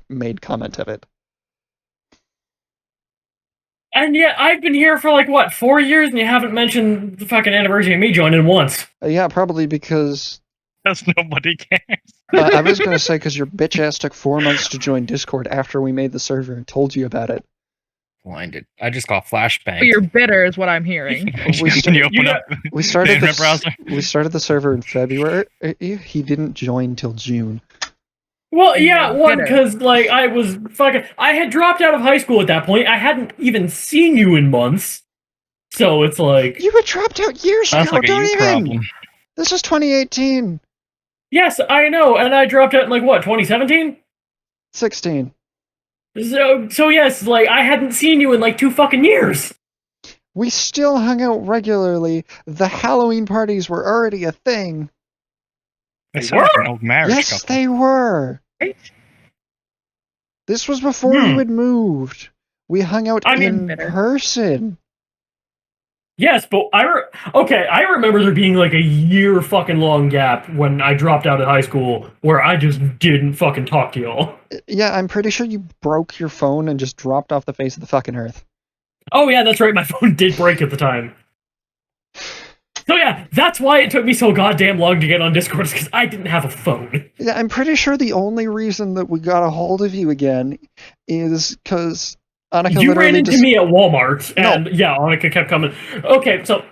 made comment of it. And yet, I've been here for, 4 years, and you haven't mentioned the fucking anniversary of me joining once. Yeah, probably because... Because nobody cares. I was going to say because your bitch ass took 4 months to join Discord after we made the server and told you about it. Blinded. I just got flashbanged. But you're bitter is what I'm hearing. Can you open up We started the browser? We started the server in February. He didn't join till June. Well, yeah, because, I had dropped out of high school at that point. I hadn't even seen you in months. So it's like... You were dropped out years Sounds ago, like a don't you even! problem. This is 2018. Yes, I know, and I dropped out in, 2017? 16. So yes, I hadn't seen you in, 2 fucking years. We still hung out regularly. The Halloween parties were already a thing. They sound like an old marriage Yes, couple. they were. This was before you had moved. We hung out in person. Yes, but I remember there being a year fucking long gap when I dropped out of high school where I just didn't fucking talk to y'all. Yeah, I'm pretty sure you broke your phone and just dropped off the face of the fucking earth. Oh yeah, that's right, my phone did break at the time. So yeah, that's why it took me so goddamn long to get on Discord, because I didn't have a phone. Yeah, I'm pretty sure the only reason that we got a hold of you again is because Annika you ran into me at Walmart, and yeah, Annika kept coming. Okay, so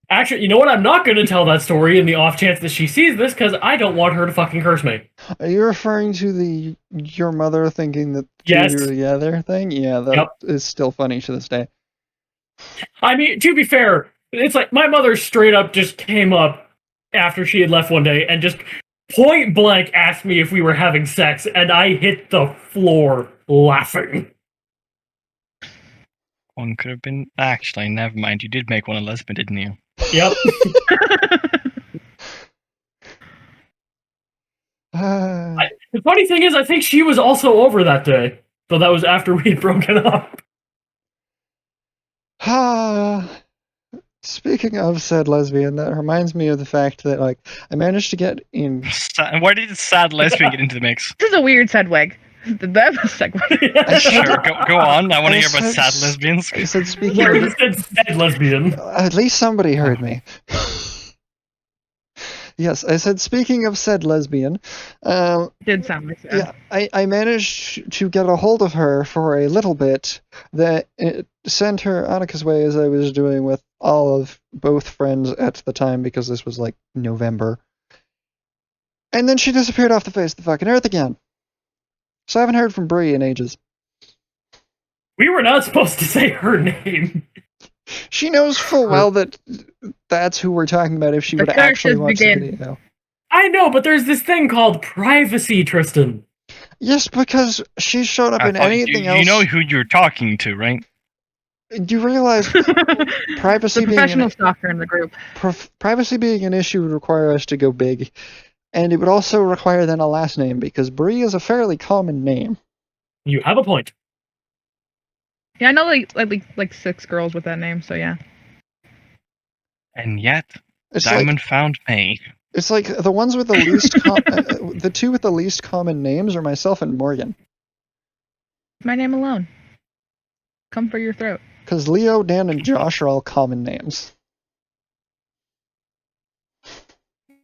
actually, you know what? I'm not going to tell that story in the off chance that she sees this, because I don't want her to fucking curse me. Are you referring to your mother thinking that yes. you were together thing? Yeah, that is still funny to this day. I mean, to be fair, it's like my mother straight up just came up after she had left one day and just point blank asked me if we were having sex, and I hit the floor laughing. One could have been... Actually, never mind. You did make one a lesbian, didn't you? Yep. The funny thing is, I think she was also over that day. So that was after we had broken up. Speaking of said lesbian, that reminds me of the fact that, I managed to get in... Why did sad lesbian get into the mix? This is a weird segue. That was a segue. Sure, go on. I want to hear about sad lesbians. I said speaking of... sad lesbian. At least somebody heard me. Yes, I said speaking of said lesbian. Did sound like that. Yeah, I managed to get a hold of her for a little bit. That it sent her Annika's way, as I was doing with all of both friends at the time, because this was November. And then she disappeared off the face of the fucking earth again. So I haven't heard from Bree in ages. We were not supposed to say her name. She knows full well that that's who we're talking about if she would actually watch the video. I know, but there's this thing called privacy, Tristan. Yes, because she showed up in anything else. You know who you're talking to, right? Do you realize privacy the professional stalker in the group? Privacy being an issue would require us to go big. And it would also require then a last name, because Bree is a fairly common name. You have a point. Yeah, I know like 6 girls with that name, so yeah. And yet, Diamond found me. It's like the ones with the least, the 2 with the least common names are myself and Morgan. My name alone. Come for your throat. Because Leo, Dan, and Josh are all common names.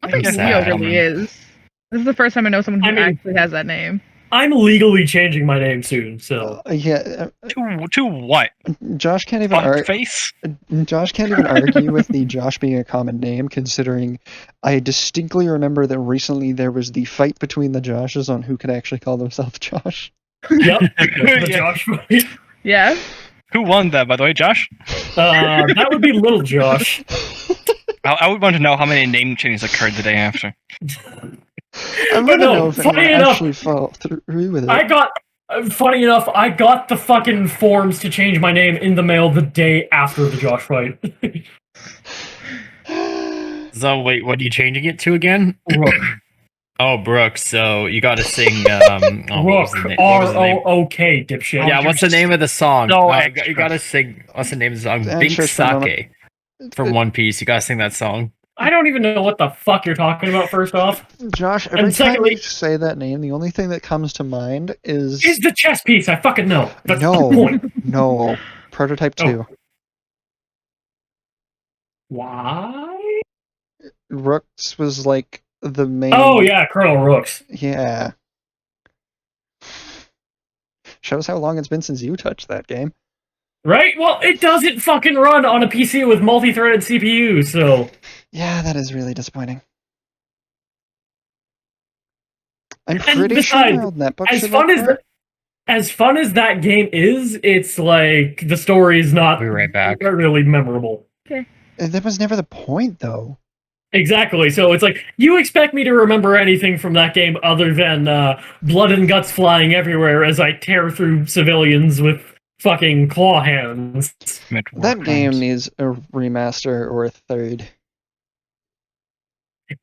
I don't think Leo really is. This is the first time I know someone who actually has that name. I'm legally changing my name soon, so... Yeah. To what? Josh can't even face? Josh can't even argue with the Josh being a common name, considering I distinctly remember that recently there was the fight between the Joshes on who could actually call themselves Josh. Yep. The Josh fight. Yeah. Who won that, by the way, Josh? That would be Little Josh. I would want to know how many name changes occurred the day after. I'm gonna know if anyone actually followed through with it. Funny enough, I got the fucking forms to change my name in the mail the day after the Josh fight. So wait, what are you changing it to again? Rook. Oh, Brooke, so you gotta sing Rook, R-O-O-K, dipshit. Yeah, what's the name of the song? No, you gotta sing, what's the name of the song? Bink Sake from One Piece. You gotta sing that song. I don't even know what the fuck you're talking about, first off. Josh, every And time secondly- you say that name, the only thing that comes to mind is Is the chess piece. I fucking know. That's No. the point. no Prototype 2. Why? Rooks was like the main. Oh, yeah, Colonel Rooks. Yeah. Shows how long it's been since you touched that game. Right? Well, it doesn't fucking run on a PC with multi-threaded CPU, so... Yeah, that is really disappointing. I'm And pretty besides, sure Netbook as should fun let as that. as fun as that game is, it's like the story is not I'll be right back. really memorable. That was never the point, though. Exactly. So it's like you expect me to remember anything from that game other than blood and guts flying everywhere as I tear through civilians with fucking claw hands. That game needs a remaster or a third.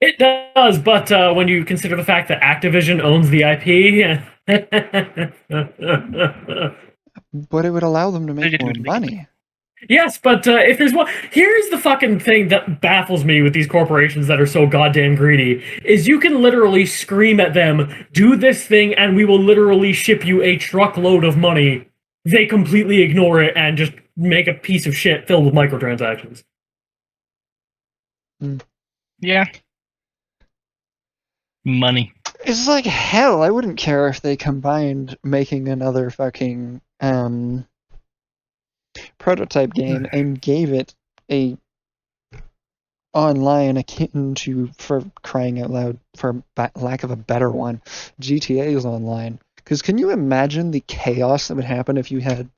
It does, but when you consider the fact that Activision owns the IP, But it would allow them to make more Legitimately. money. yes, but if there's one, here's the fucking thing that baffles me with these corporations that are so goddamn greedy: is you can literally scream at them, "Do this thing, and we will literally ship you a truckload of money." They completely ignore it and just make a piece of shit filled with microtransactions. Yeah. Money. It's like hell. I wouldn't care if they combined making another fucking prototype game and gave it a online akin to, for crying out loud, for lack of a better one, GTA's online. Because can you imagine the chaos that would happen if you had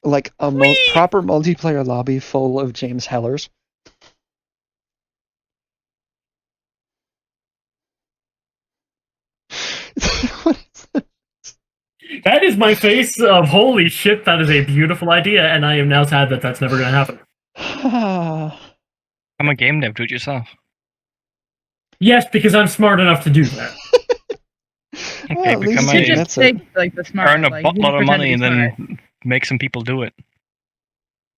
like a proper multiplayer lobby full of James Hellers? What is that? That is my face of holy shit. That is a beautiful idea, and I am now sad that that's never going to happen. I'm a game dev. Do it yourself. Yes, because I'm smart enough to do that. Okay, Well, at least become You you should a just admits it. take like the smart. earn a like, you buttload of pretend money to and be then smart. make some people do it.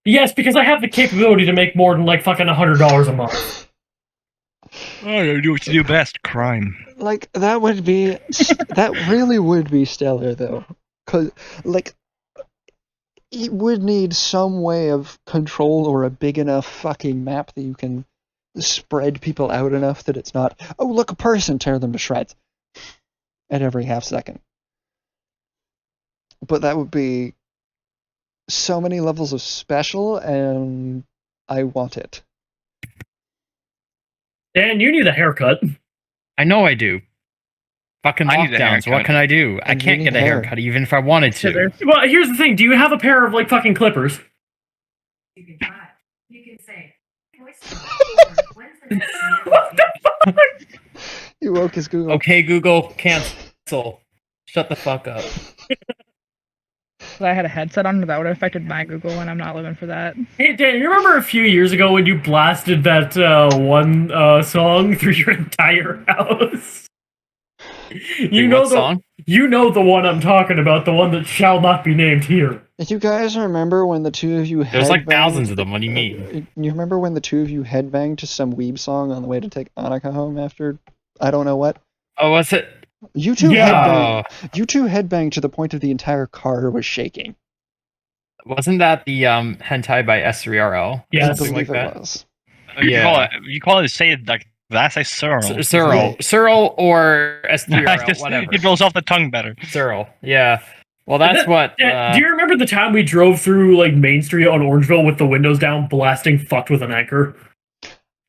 Yes, because I have the capability to make more than like fucking $100 a month. Oh, you do what you do best. Crime. Like, that would be, that really would be stellar, though. Because, like, it would need some way of control or a big enough fucking map that you can spread people out enough that it's not, oh, look, a person, tear them to shreds at every half second. But that would be so many levels of special, and I want it. Dan, you need a haircut. I know I do. Fucking I need a lockdowns. What haircut. can I do? I And you can't need get a hair. haircut even if I wanted to. Scissors. Well, here's the thing. Do you have a pair of like fucking clippers? You can try. You can say, when's the next What the fuck? You woke his Google. Okay, Google, cancel. Shut the fuck up. If I had a headset on, that would have affected my Google, and I'm not living for that. Hey, Dan, you remember a few years ago when you blasted that one song through your entire house? You Wait, know what song? You know the one I'm talking about, the one that shall not be named here. Did you guys remember when the two of you There's like headbanged- thousands of them. What do you mean? You remember when the two of you headbanged to some weeb song on the way to take Annika home after I don't know what? Oh, what's it? You two Yeah. headbanged. You two headbanged to the point of the entire car was shaking. Wasn't that the hentai by S3RL? Yes. I Something believe like it that. was. Yeah. You call it say it like that. Say Cyril. Cyril or S3RL, Just- whatever. It rolls off the tongue better. Cyril, yeah. Well, that's what. Do you remember the time we drove through like Main Street on Orangeville with the windows down, blasting "Fucked with an Anchor"?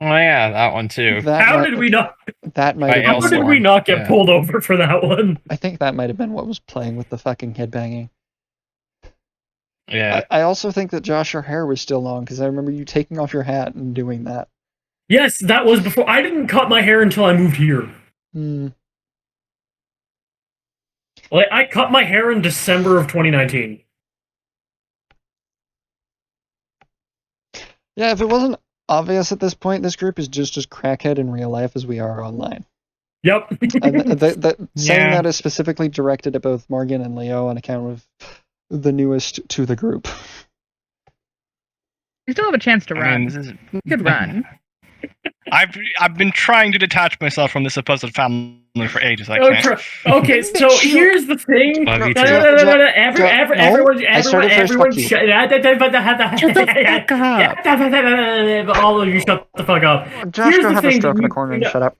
Oh yeah, that one too. How did we not? That might By have How been did Elsewhere. we not get Yeah. pulled over for that one? I think that might have been what was playing with the fucking headbanging. Yeah. I also think that Josh, your hair was still long because I remember you taking off your hat and doing that. Yes, that was before. I didn't cut my hair until I moved here. Hmm. Like I cut my hair in December of 2019. Yeah, if it wasn't obvious at this point, this group is just as crackhead in real life as we are online. Yep. And saying Yeah. that is specifically directed at both Morgan and Leo on account of the newest to the group. You still have a chance to I run. mean, this is You could run. I've been trying to detach myself from this supposed family for ages. I Oh, can't. okay, so here's the thing. Love you No, too. no, no, no, no. Everyone, I started first, everyone, fuck you. shut the fuck up. All of you, shut the fuck up. Josh, Here's go the have a thing stroke that in the you- corner and you know- shut up.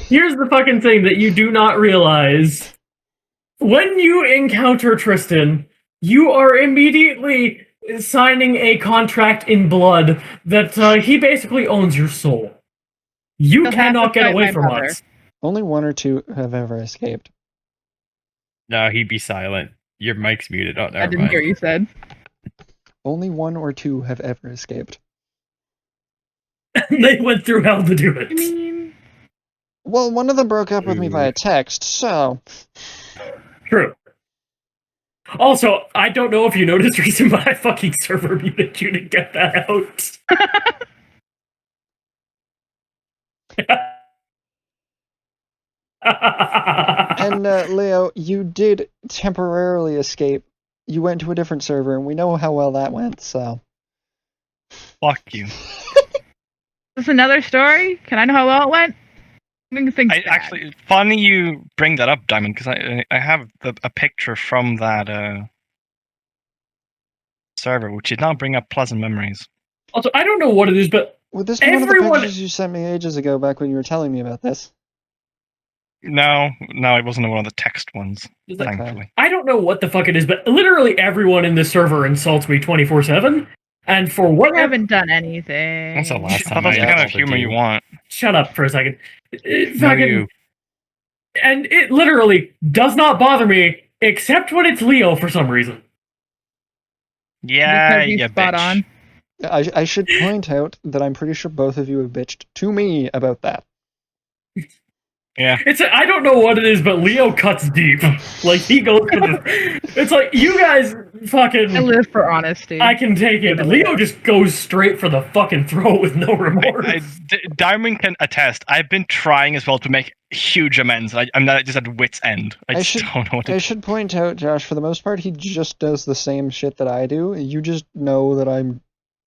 Here's the fucking thing that you do not realize. When you encounter Tristan, you are immediately signing a contract in blood that he basically owns your soul. You You'll have to cannot get fight away my from mother. us. Only one or two have ever escaped. No, he'd be silent. Your mic's muted. Oh, I never didn't mind. hear you said. Only one or two have ever escaped. They went through hell to do I it. mean, Well, one of them broke up with me Ooh. via text, so... True. Also, I don't know if you noticed recently, but I fucking server muted you to get that out. And, Leo, you did temporarily escape. You went to a different server, and we know how well that went, so... Fuck you. is this another story? Can I know how well it went? I think things bad. Actually, funny you bring that up, Diamond, because I have a picture from that server, which did not bring up pleasant memories. Also, I don't know what it is, but Would this be one of the Everyone- pictures you sent me ages ago, back when you were telling me about this? No, it wasn't one of the text ones, Is that- thankfully. I don't know what the fuck it is, but literally everyone in this server insults me 24/7. And for I what haven't done anything. When's the last But time that's I the kind of insulted humor you want. Shut up for a second. No, Fucking- you. And it literally does not bother me, except when it's Leo for some reason. Yeah, Because he's yeah, spot bitch. on. I should point out that I'm pretty sure both of you have bitched to me about that. Yeah. I don't know what it is, but Leo cuts deep. Like he goes for the. It's like you guys fucking. I live for honesty. I can take it, but Leo just goes straight for the fucking throat with no remorse. Diamond can attest. I've been trying as well to make huge amends. I'm not just at wit's end. I just don't know what to I do. should point out, Josh, for the most part, he just does the same shit that I do. You just know that I'm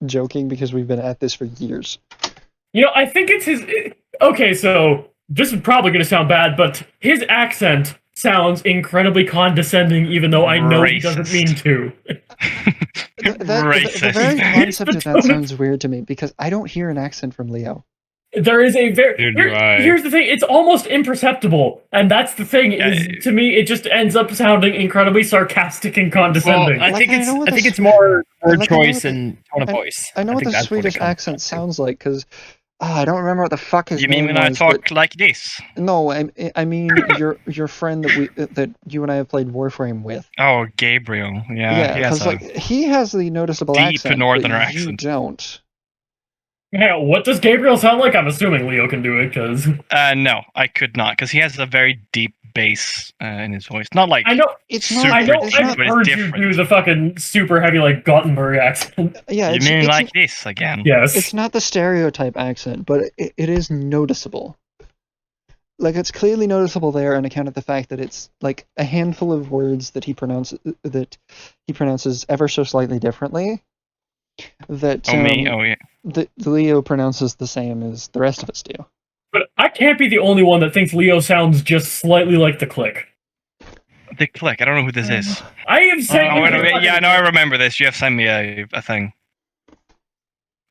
joking because we've been at this for years. You know, I think it's his. Okay, so this is probably going to sound bad, but his accent sounds incredibly condescending, even though I know he doesn't Racist. mean to. The very concept of that sounds weird to me because I don't hear an accent from Leo. There is a very. Neither do I. Here's the thing: it's almost imperceptible, and that's the thing. Yeah, Is to me, it just ends up sounding incredibly sarcastic and Well, condescending. I think Like, I it's know what I think the- it's more word like, I know choice what the- and tone of voice. I know what think the that's what it Swedish comes accent down to. sounds like because I don't remember what the fuck his You name mean when I was. talk like this? But, no, I mean your friend that you and I have played Warframe with. Oh, Gabriel. Yeah, he has because like he has the noticeable deep accent, northerner but you accent. don't. Yeah, what does Gabriel sound like? I'm assuming Leo can do it because No, I could not, because he has a very deep bass in his voice. Not like I know. It's Super not. I know. It's deep, I've but it's heard you different. do the fucking super heavy like Gothenburg accent. Yeah, you it's, mean it's, like this again. Yes. it's not the stereotype accent, but it is noticeable. Like it's clearly noticeable there on account of the fact that it's like a handful of words that he pronounces ever so slightly differently. That Oh me? Oh yeah. that Leo pronounces the same as the rest of us do. But I can't be the only one that thinks Leo sounds just slightly like the Click. The Click. I don't know who this is. I have said. Oh, wait, yeah, no, I remember this. You have sent me a thing.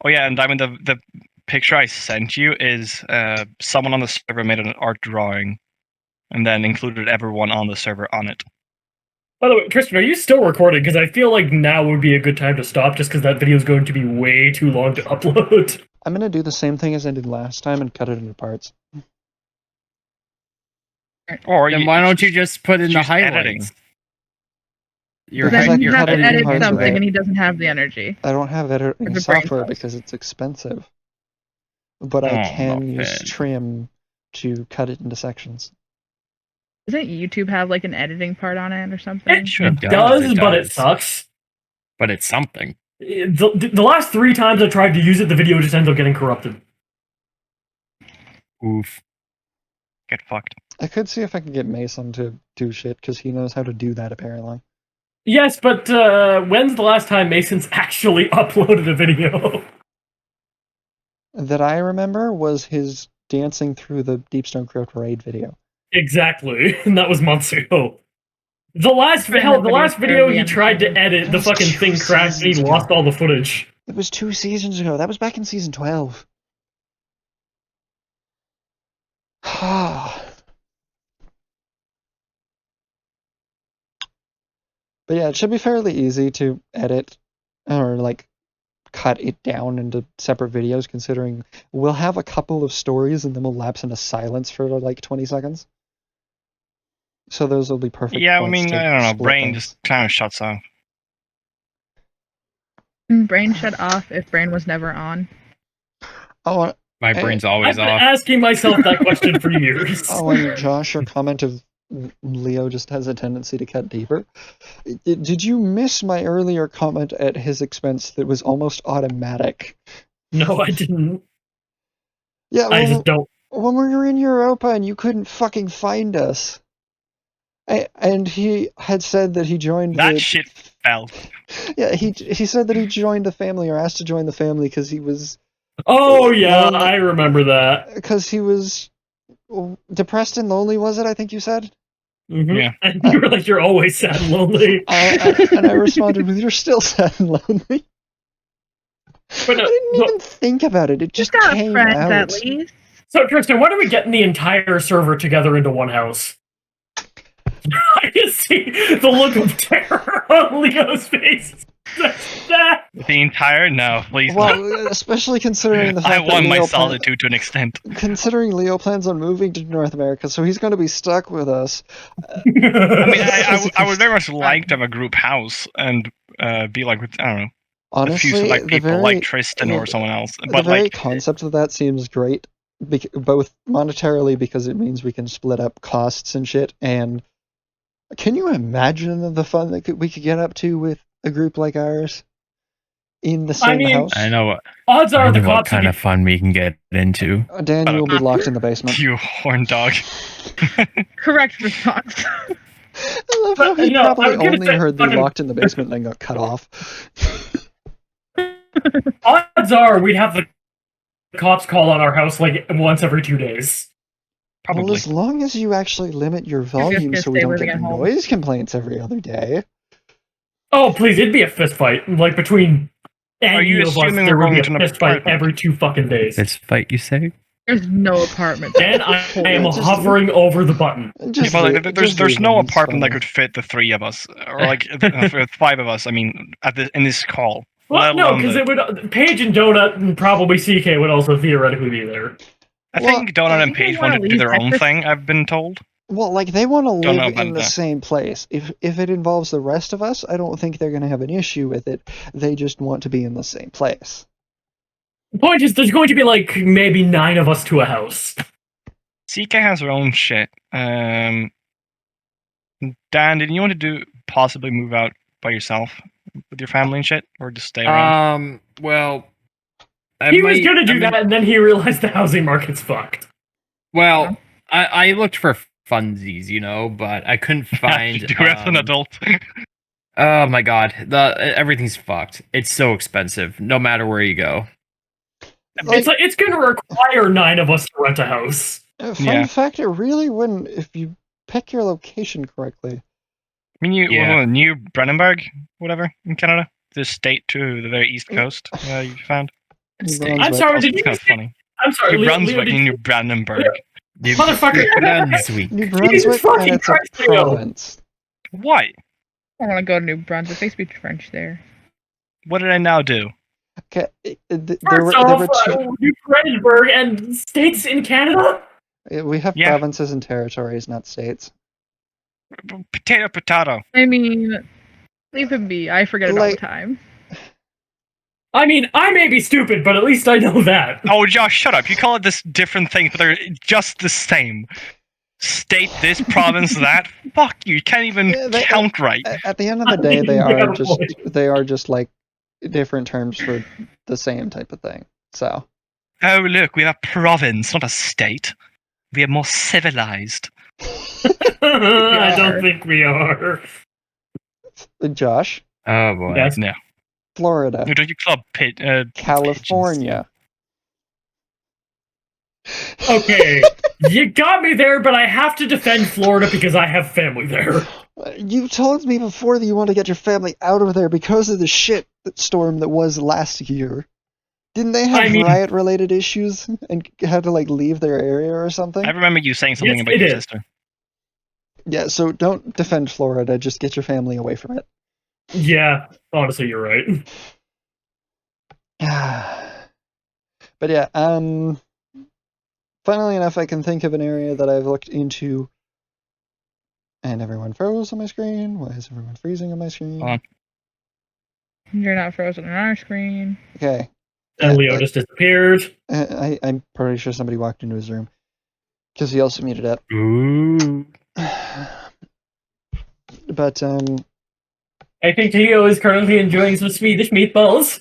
Oh yeah, and Diamond, the picture I sent you is someone on the server made an art drawing, and then included everyone on the server on it. By the way, Tristan, are you still recording? Because I feel like now would be a good time to stop, just because that video is going to be way too long to upload. I'm gonna do the same thing as I did last time and cut it into parts. Or Then why don't you just put in the use editing. highlights? Your Because Then I you can have cut to it into edit parts something without- and he doesn't have the energy. I don't have editing It's a brain software cell. because it's expensive, but I Oh, can use okay. trim to cut it into sections. Doesn't YouTube have like an editing part on it or something? It It does, does, it but it does. sucks. But it's something. The last 3 times I tried to use it, the video just ends up getting corrupted. Oof. Get fucked. I could see if I could get Mason to do shit because he knows how to do that apparently. Yes, but when's the last time Mason's actually uploaded a video? that I remember was his dancing through the Deepstone Crypt raid video. Exactly, and that was months ago. The last video he tried to edit, the fucking thing crashed and he lost all the footage. It was 2 seasons ago. That was back in season 12. But yeah, it should be fairly easy to edit or like cut it down into separate videos, considering we'll have a couple of stories and then we'll lapse into silence for like 20 seconds. So those will be perfect. Yeah, I mean, I don't know. Brain just kind of shuts off. Brain shut off if brain was never on. Oh, My brain's always I've been off. asking myself that question for years. oh, and Josh, your comment of Leo just has a tendency to cut deeper. Did you miss my earlier comment at his expense that was almost automatic? No, I didn't. Yeah, I just don't. when we were in Europa and you couldn't fucking find us. And he had said that he joined that shit fell. Yeah, he said that he joined the family or asked to join the family because he was... Oh, yeah, I remember that. Because he was depressed and lonely, was it? I think you said? Mm-hmm. Yeah. And you were like, you're always sad and lonely. And I responded with, you're still sad and lonely. But I didn't even think about it. It just got came friends out. at least. So, Tristan, when are we getting the entire server together into one house? I can see the look of terror on Leo's face. The entire? No, please. Well, especially considering the fact I want that my Leo solitude to an extent. considering Leo plans on moving to North America, so he's going to be stuck with us. I mean, I would very much like to have a group house and be like with, I don't know, Honestly, a few select people very, like Tristan or someone else. The But very like, concept of that seems great, both monetarily because it means we can split up costs and shit, and can you imagine the fun that we could get up to with a group like ours in the same house? I know what. Odds are the what cops kind of fun we can get into. Dan, you will be locked in the basement. you horn dog. Correct response. I love how he probably only heard the locked in the basement and then got cut off. Odds are we'd have the cops call on our house like once every 2 days. Probably. Well, as long as you actually limit your volume so we don't get noise complaints every other day. Oh, please, it'd be a fist fight. Like, between any of us, assuming there we're would be going a to an fist fight apartment? every 2 fucking days. This fight, you say? There's no apartment. And I am hovering over the button. Just Yeah, but leave- like, just there's leave no him, it's apartment that fine. could fit the three of us, or like for 5 of us. I mean, in this call. Well, Let no, alone because the- it would. Paige and Donut and probably CK would also theoretically be there. I think Donut and Paige want to do their own leave thing. I've been told. Well, like, they want to Don't know live about in the that. same place. If it involves the rest of us, I don't think they're going to have an issue with it. They just want to be in the same place. The point is, there's going to be like maybe 9 of us to a house. CK has her own shit. Dan, did you want to possibly move out by yourself with your family and shit, or just stay around? Well, He was gonna do that, and then he realized the housing market's fucked. Well, I looked for funsies, but I couldn't find. Do as an adult. Oh my god, everything's fucked. It's so expensive, no matter where you go. It's gonna require 9 of us to rent a house. Fun fact, it really wouldn't if you pick your location correctly. I mean, New Brandenburg, whatever, in Canada, the state to the very east coast. You found. I'm sorry, did you Kind of say? funny. I'm sorry, New Leo, Brunswick, did you- New Brandenburg. Motherfucker. Brunswick. New Brunswick, fucking and it's a Christ, Leo. province. Why? I want to go to New Brunswick. They speak French there. What did I now do? Okay, there First were off, two. New Brandenburg and states in Canada? We have Yeah. provinces and territories, not states. Potato, potato. I mean, leave him be. I forget it all the Like- time. I mean, I may be stupid, but at least I know that. Oh, Josh, shut up. You call it this different things, but they're just the same. State this, province that. Fuck you. You can't even Yeah, they- count right. At the end of the day, they are just like different terms for the same type of thing. So Oh, look, we have a province, not a state. We are more civilized. I don't think we are. Josh, Oh boy. Yes. No. Florida, What do you club pit? California, Okay, you got me there, but I have to defend Florida because I have family there. You told me before that you want to get your family out of there because of the shit storm that was last year. Didn't they have I mean- riot-related issues and had to like leave their area or something? I remember you saying something Yes, about they your did. sister. Yeah, so don't defend Florida. Just get your family away from it. Yeah, honestly, you're right. But yeah, funnily enough, I can think of an area that I've looked into. And everyone froze on my screen. Why is everyone freezing on my screen? Hold on. You're not frozen on our screen. Okay. And Leo just disappeared. I'm pretty sure somebody walked into his room. Because he also muted up. Ooh. But, I think Leo is currently enjoying some Swedish meatballs.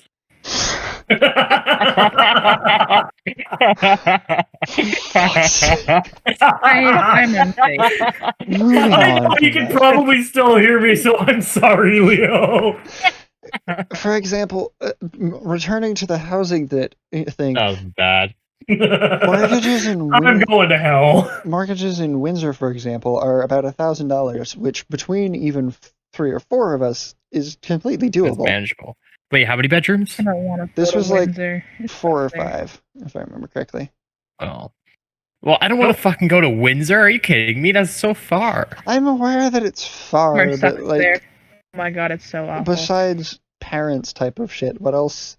I'm unsafe. moving I on know from you can that. probably still hear me, so I'm sorry, Leo. For example, returning to the housing thing, That was bad. mortgages in I'm going to hell. mortgages in Windsor, for example, are about $1,000, which between even 3 or 4 of us is completely That's doable. manageable. Wait, how many bedrooms? I don't want to. This was like Windsor. 4 or there. 5, if I remember correctly. Oh. Well, I don't want to fucking go to Windsor. Are you kidding me? That's so far. I'm aware that it's far, Summer but sucks like there. Oh my god, it's so awful. besides parents type of shit, what else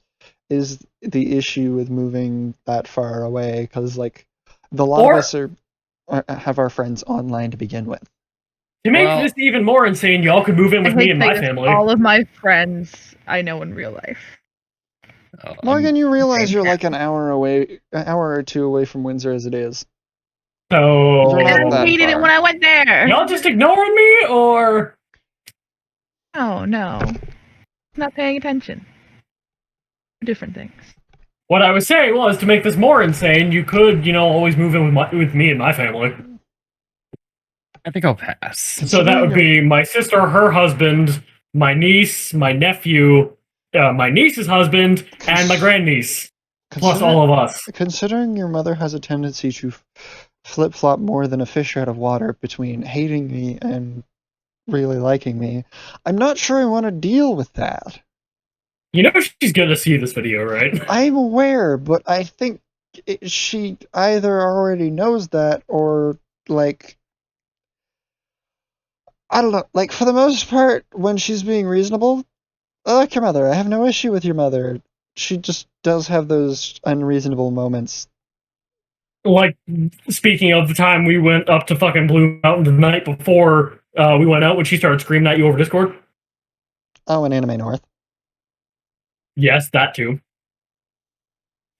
is the issue with moving that far away? Because like the lot Or- of us have our friends online to begin with. To make Well- this even more insane, y'all could move in I with me hate and saying my this, family. all of my friends I know in real life. Oh, Morgan, you realize same you're like an hour or 2 away from Windsor as it is. So You're not that I hated it far. when I went there. y'all just ignoring me, or Oh no, not paying attention. Different things. what I was saying was to make this more insane, you could, always move in with me and my family. I think I'll pass. So that would be my sister, her husband, my niece, my nephew, my niece's husband, and my grandniece, plus all of us. Considering your mother has a tendency to flip-flop more than a fish out of water between hating me and really liking me, I'm not sure I want to deal with that. You know she's gonna see this video, right? I'm aware, but I think she either already knows that or, like, I don't know. Like, for the most part, when she's being reasonable, I like your mother. I have no issue with your mother. She just does have those unreasonable moments. Like, speaking of the time we went up to fucking Blue Mountain the night before we went out when she started screaming at you over Discord. Oh, and Anime North. Yes, that too.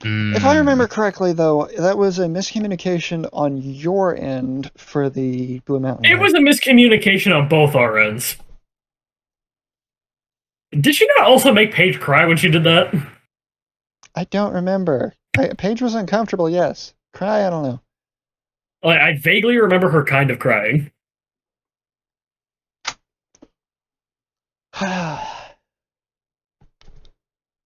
If I remember correctly, though, that was a miscommunication on your end for the Blue Mountain. It was a miscommunication on both our ends. Did she not also make Paige cry when she did that? I don't remember. Paige was uncomfortable, yes. Cry, I don't know. Like, I vaguely remember her kind of crying.